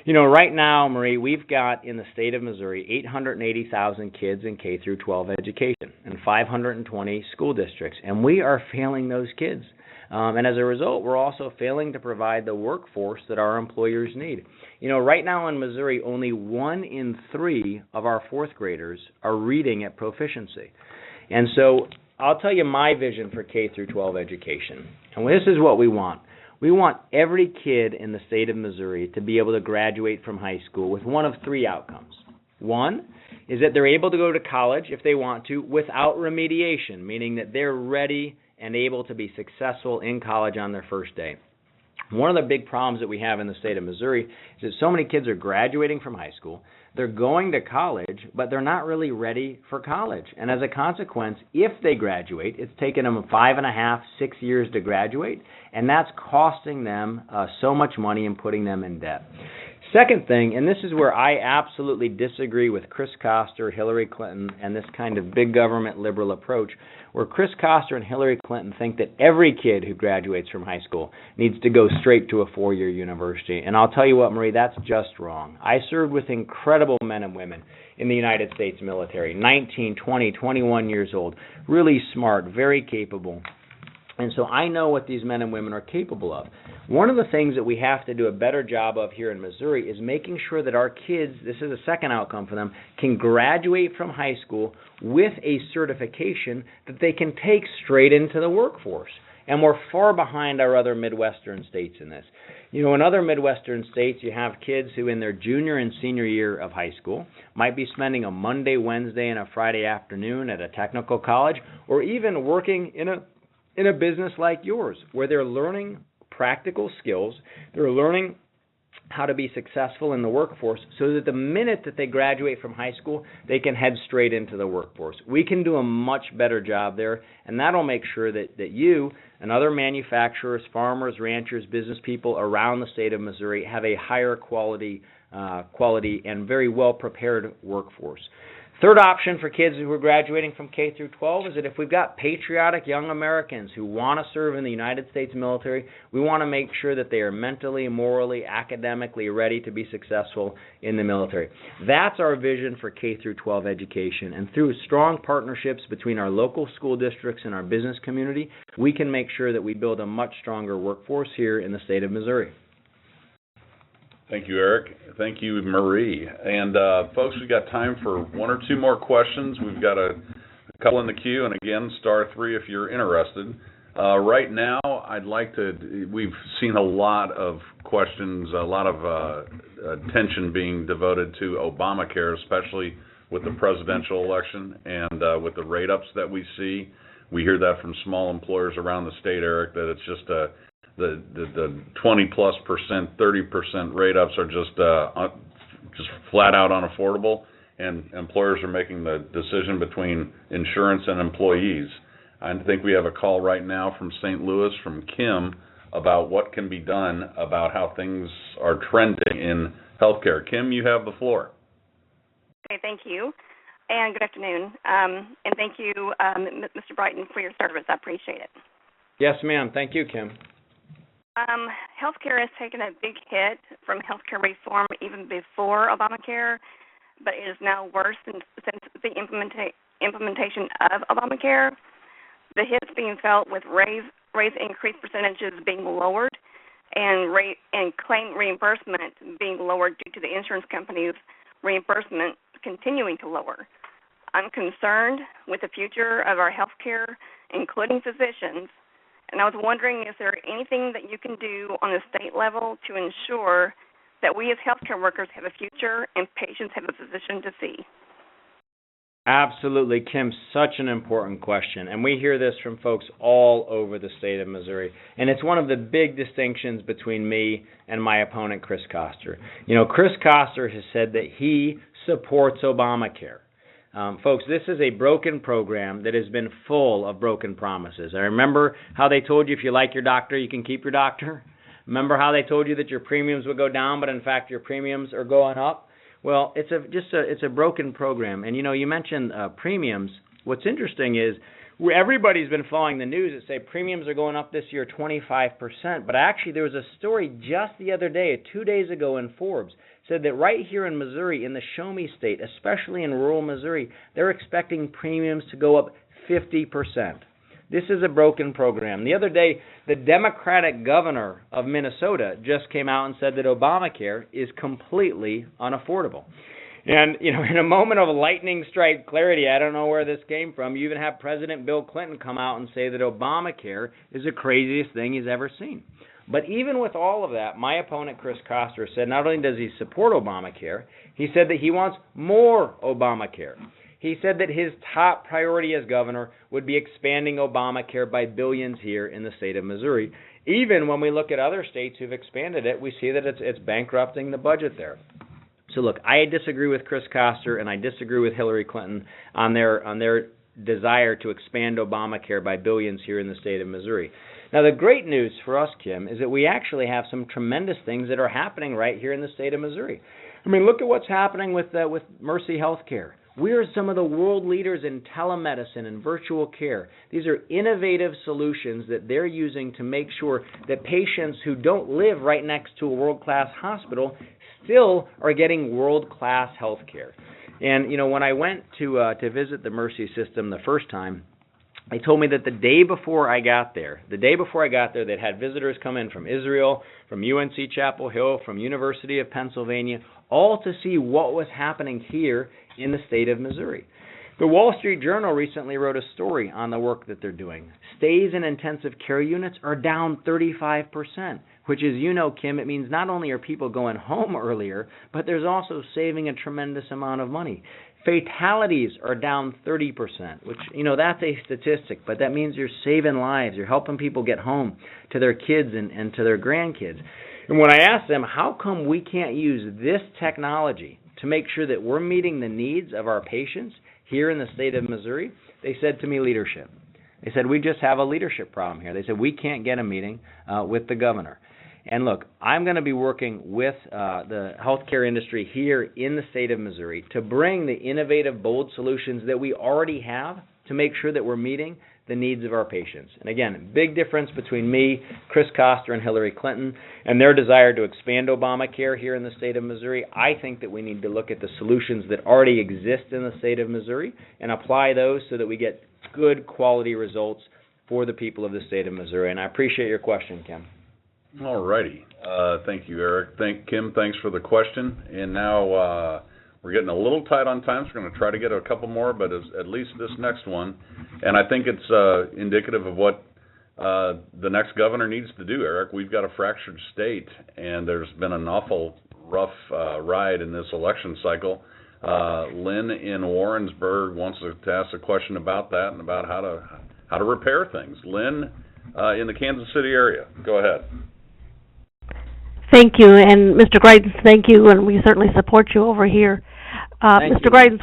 Right now, Marie, we've got in the state of Missouri 880,000 kids in K through 12 education and 520 school districts, and we are failing those kids. And as a result, we're also failing to provide the workforce that our employers need. Right now in Missouri, only 1 in 3 of our fourth graders are reading at proficiency. And so I'll tell you my vision for K through 12 education. And this is what we want. We want every kid in the state of Missouri to be able to graduate from high school with one of 3 outcomes. One is that they're able to go to college if they want to without remediation, meaning that they're ready and able to be successful in college on their first day. One of the big problems that we have in the state of Missouri is that so many kids are graduating from high school, they're going to college, but they're not really ready for college. And as a consequence, if they graduate, it's taken them 5.5, 6 years to graduate, and that's costing them so much money and putting them in debt. Second thing, and this is where I absolutely disagree with Chris Koster, Hillary Clinton, and this kind of big government liberal approach, where Chris Koster and Hillary Clinton think that every kid who graduates from high school needs to go straight to a 4-year university. And I'll tell you what, Marie, that's just wrong. I served with incredible men and women in the United States military, 19, 20, 21 years old, really smart, very capable. And so I know what these men and women are capable of. One of the things that we have to do a better job of here in Missouri is making sure that our kids, this is a second outcome for them, can graduate from high school with a certification that they can take straight into the workforce. And we're far behind our other Midwestern states in this. In other Midwestern states, you have kids who in their junior and senior year of high school might be spending a Monday, Wednesday, and a Friday afternoon at a technical college, or even working in a business like yours, where they're learning practical skills, they're learning how to be successful in the workforce so that the minute that they graduate from high school, they can head straight into the workforce. We can do a much better job there, and that'll make sure that you and other manufacturers, farmers, ranchers, business people around the state of Missouri have a higher quality and very well-prepared workforce. Third option for kids who are graduating from K through 12 is that if we've got patriotic young Americans who want to serve in the United States military, we want to make sure that they are mentally, morally, academically ready to be successful in the military. That's our vision for K through 12 education, and through strong partnerships between our local school districts and our business community, we can make sure that we build a much stronger workforce here in the state of Missouri. Thank you, Eric. Thank you, Marie. And folks, we've got time for one or two more questions. We've got a couple in the queue, and again, *3 if you're interested. Right now, we've seen a lot of questions, a lot of attention being devoted to Obamacare, especially with the presidential election and with the rate-ups that we see. We hear that from small employers around the state, Eric, that it's just the 20+%, 30% rate ups are just flat out unaffordable, and employers are making the decision between insurance and employees. I think we have a call right now from St. Louis from Kim about what can be done about how things are trending in healthcare. Kim, you have the floor. Okay, thank you, and good afternoon. And thank you, Mr. Brighton, for your service. I appreciate it. Yes, ma'am. Thank you, Kim. Healthcare has taken a big hit from healthcare reform even before Obamacare, but it is now worse since the implementation of Obamacare. The hits being felt with raise increase percentages being lowered and claim reimbursement being lowered due to the insurance companies' reimbursement continuing to lower. I'm concerned with the future of our healthcare, including physicians. And I was wondering, is there anything that you can do on the state level to ensure that we as healthcare workers have a future and patients have a physician to see? Absolutely, Kim, such an important question. And we hear this from folks all over the state of Missouri. And it's one of the big distinctions between me and my opponent, Chris Koster. You know, Chris Koster has said that he supports Obamacare. Folks, this is a broken program that has been full of broken promises. I remember how they told you if you like your doctor, you can keep your doctor. Remember how they told you that your premiums would go down, but in fact your premiums are going up? Well, it's a broken program. And you know, you mentioned premiums. What's interesting is everybody's been following the news that say premiums are going up this year 25%. But actually, there was a story just the other day, 2 days ago in Forbes, said that right here in Missouri, in the Show Me State, especially in rural Missouri, they're expecting premiums to go up 50%. This is a broken program. The other day, the Democratic governor of Minnesota just came out and said that Obamacare is completely unaffordable. And, you know, in a moment of lightning strike clarity, I don't know where this came from, you even have President Bill Clinton come out and say that Obamacare is the craziest thing he's ever seen. But even with all of that, my opponent, Chris Koster, said not only does he support Obamacare, he said that he wants more Obamacare. He said that his top priority as governor would be expanding Obamacare by billions here in the state of Missouri. Even when we look at other states who've expanded it, we see that it's bankrupting the budget there. So look, I disagree with Chris Koster and I disagree with Hillary Clinton on their desire to expand Obamacare by billions here in the state of Missouri. Now, the great news for us, Kim, is that we actually have some tremendous things that are happening right here in the state of Missouri. I mean, look at what's happening with Mercy Healthcare. We are some of the world leaders in telemedicine and virtual care. These are innovative solutions that they're using to make sure that patients who don't live right next to a world-class hospital still are getting world-class health care. And, you know, when I went to visit the Mercy system the first time, they told me that the day before I got there, they'd had visitors come in from Israel, from UNC Chapel Hill, from University of Pennsylvania, all to see what was happening here in the state of Missouri. The Wall Street Journal recently wrote a story on the work that they're doing. Stays in intensive care units are down 35%, which, as you know, Kim, it means not only are people going home earlier, but there's also saving a tremendous amount of money. Fatalities are down 30%, which, you know, that's a statistic, but that means you're saving lives. You're helping people get home to their kids and to their grandkids. And when I asked them, how come we can't use this technology to make sure that we're meeting the needs of our patients here in the state of Missouri, they said to me, leadership. They said, we just have a leadership problem here. They said, we can't get a meeting with the governor. And look, I'm going to be working with the healthcare industry here in the state of Missouri to bring the innovative, bold solutions that we already have to make sure that we're meeting the needs of our patients. And again, big difference between me, Chris Koster, and Hillary Clinton, and their desire to expand Obamacare here in the state of Missouri. I think that we need to look at the solutions that already exist in the state of Missouri and apply those so that we get good quality results for the people of the state of Missouri. And I appreciate your question, Kim. All righty. Thank you, Eric. Kim, thanks for the question. And now we're getting a little tight on time, so we're going to try to get a couple more, but at least this next one. And I think it's indicative of what the next governor needs to do, Eric. We've got a fractured state, and there's been an awful rough ride in this election cycle. Lynn in Warrensburg wants to ask a question about that and about how to repair things. Lynn in the Kansas City area. Go ahead. Thank you, and Mr. Greitens, thank you, and we certainly support you over here. Mr. Greitens,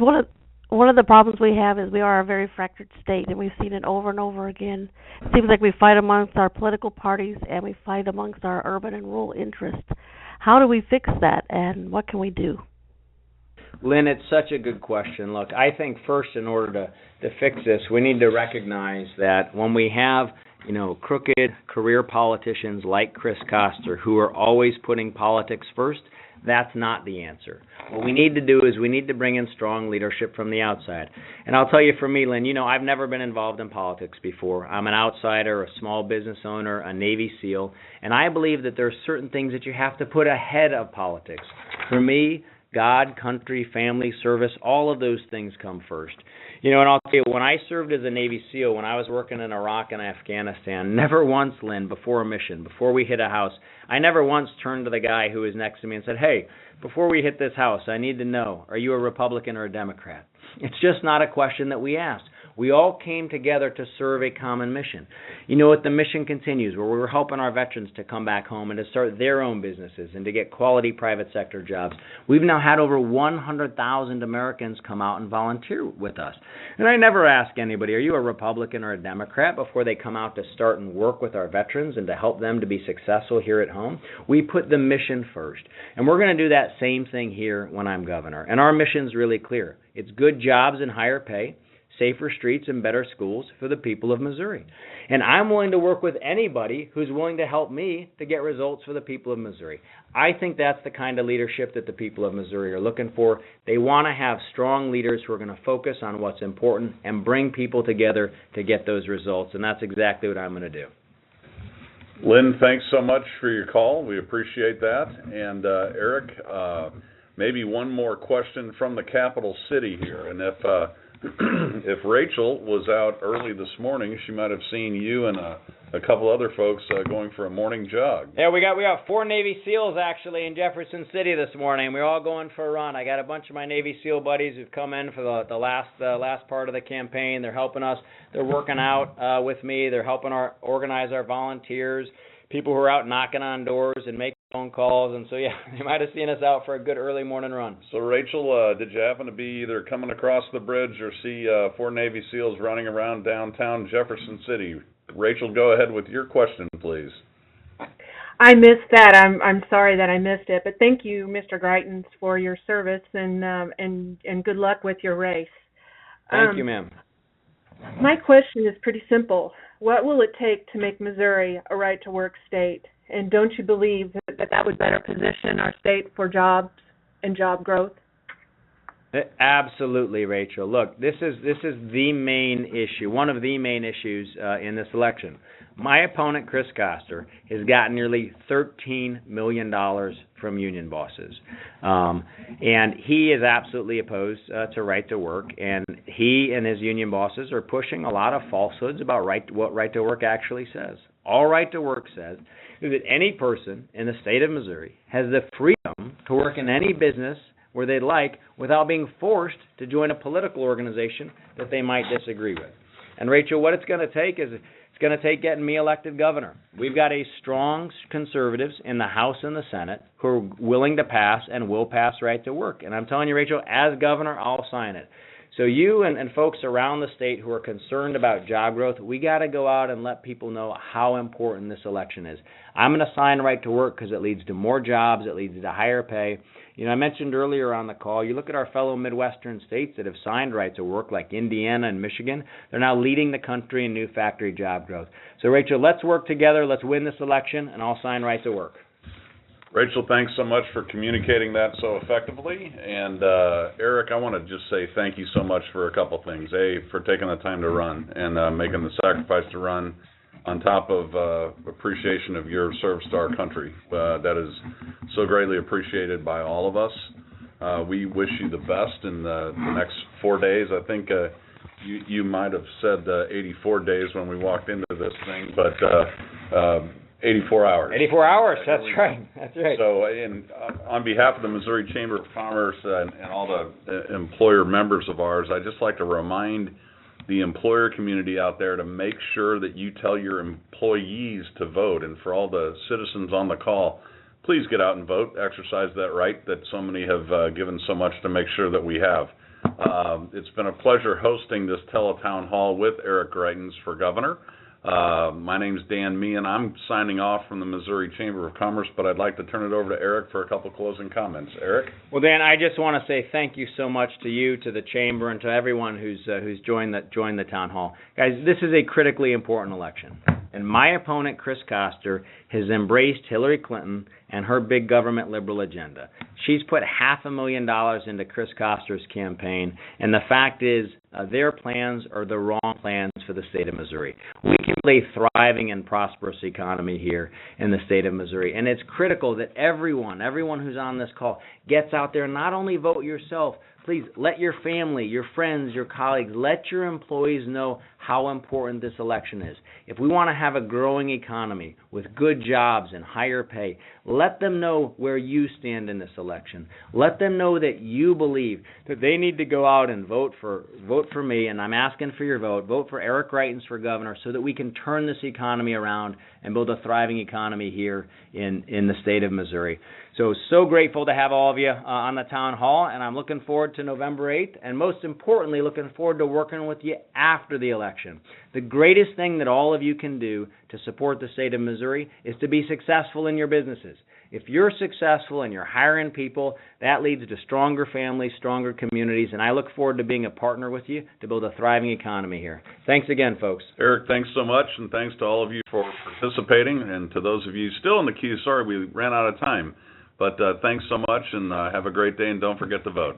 one of the problems we have is we are a very fractured state, and we've seen it over and over again. It seems like we fight amongst our political parties, and we fight amongst our urban and rural interests. How do we fix that, and what can we do? Lynn, it's such a good question. Look, I think first, in order to fix this, we need to recognize that when we have crooked career politicians like Chris Koster who are always putting politics first, that's not the answer. What we need to do is we need to bring in strong leadership from the outside. And I'll tell you, for me, Lynn, I've never been involved in politics before. I'm an outsider, a small business owner, a Navy SEAL, and I believe that there are certain things that you have to put ahead of politics. For me, God, country, family, service, all of those things come first. And I'll tell you, when I served as a Navy SEAL, when I was working in Iraq and Afghanistan, never once, Lynn, before a mission, before we hit a house, I never once turned to the guy who was next to me and said, hey, before we hit this house, I need to know, are you a Republican or a Democrat? It's just not a question that we asked. We all came together to serve a common mission. The mission continues, where we're helping our veterans to come back home and to start their own businesses and to get quality private sector jobs. We've now had over 100,000 Americans come out and volunteer with us. And I never ask anybody, are you a Republican or a Democrat, before they come out to start and work with our veterans and to help them to be successful here at home. We put the mission first. And we're going to do that same thing here when I'm governor. And our mission's really clear. It's good jobs and higher pay, safer streets, and better schools for the people of Missouri. And I'm willing to work with anybody who's willing to help me to get results for the people of Missouri. I think that's the kind of leadership that the people of Missouri are looking for. They want to have strong leaders who are going to focus on what's important and bring people together to get those results, and that's exactly what I'm going to do. Lynn, thanks so much for your call. We appreciate that. And Eric, maybe one more question from the capital city here. And if Rachel was out early this morning, she might have seen you and a couple other folks going for a morning jog. Yeah, we got 4 Navy SEALs actually in Jefferson City this morning. We're all going for a run. I got a bunch of my Navy SEAL buddies who've come in for the last part of the campaign. They're helping us. They're working out with me. They're helping organize our volunteers, people who are out knocking on doors and making phone calls, and so yeah, you might have seen us out for a good early morning run. So Rachel, did you happen to be either coming across the bridge or see 4 Navy SEALs running around downtown Jefferson City? Rachel, go ahead with your question, please. I missed that. I'm sorry that I missed it, but thank you, Mr. Greitens, for your service and good luck with your race. Thank you, ma'am. My question is pretty simple. What will it take to make Missouri a right-to-work state? And don't you believe that would better position our state for jobs and job growth? Absolutely, Rachel. Look, this is the main issue, one of the main issues in this election. My opponent, Chris Koster, has gotten nearly $13 million from union bosses. And he is absolutely opposed to right to work. And he and his union bosses are pushing a lot of falsehoods about what right to work actually says. All right to work says is that any person in the state of Missouri has the freedom to work in any business where they'd like without being forced to join a political organization that they might disagree with. And Rachel, what it's going to take is It's going to take getting me elected governor. We've got a strong conservatives in the House and the Senate who are willing to pass and will pass right to work. And I'm telling you, Rachel, as governor, I'll sign it. So you and folks around the state who are concerned about job growth, we got to go out and let people know how important this election is. I'm going to sign right to work because it leads to more jobs, it leads to higher pay. You know, I mentioned earlier on the call, you look at our fellow Midwestern states that have signed right to work, like Indiana and Michigan. They're now leading the country in new factory job growth. So, Rachel, let's work together. Let's win this election, and I'll sign right to work. Rachel, thanks so much for communicating that so effectively. And Eric, I want to just say thank you so much for a couple things. A, for taking the time to run and making the sacrifice to run, on top of appreciation of your service to our country. That is so greatly appreciated by all of us. We wish you the best in the next 4 days. I think you might have said 84 days when we walked into this thing, but 84 hours. 84 hours, that's right. That's right. So on behalf of the Missouri Chamber of Commerce and all the employer members of ours, I'd just like to remind the employer community out there to make sure that you tell your employees to vote. And for all the citizens on the call, please get out and vote, exercise that right that so many have given so much to make sure that we have. It's been a pleasure hosting this Tele-Town Hall with Eric Greitens for governor. My name's Dan Mehan. I'm signing off from the Missouri Chamber of Commerce, but I'd like to turn it over to Eric for a couple closing comments. Eric? Well, Dan, I just want to say thank you so much to you, to the Chamber, and to everyone who's joined the Town Hall. Guys, this is a critically important election. And my opponent, Chris Koster, has embraced Hillary Clinton and her big government liberal agenda. She's put $500,000 into Chris Koster's campaign, and the fact is their plans are the wrong plans for the state of Missouri. We can build a thriving and prosperous economy here in the state of Missouri, and it's critical that everyone who's on this call gets out there and not only vote yourself. Please let your family, your friends, your colleagues, let your employees know how important this election is. If we want to have a growing economy with good jobs and higher pay, let them know where you stand in this election. Let them know that you believe that they need to go out and vote for me, and I'm asking for your vote. Vote for Eric Greitens for governor so that we can turn this economy around and build a thriving economy here in the state of Missouri. So grateful to have all of you on the Town Hall, and I'm looking forward to November 8th, and most importantly, looking forward to working with you after the election. The greatest thing that all of you can do to support the state of Missouri is to be successful in your businesses. If you're successful and you're hiring people, that leads to stronger families, stronger communities, and I look forward to being a partner with you to build a thriving economy here. Thanks again, folks. Eric, thanks so much, and thanks to all of you for participating, and to those of you still in the queue, sorry we ran out of time. But thanks so much, and have a great day, and don't forget to vote.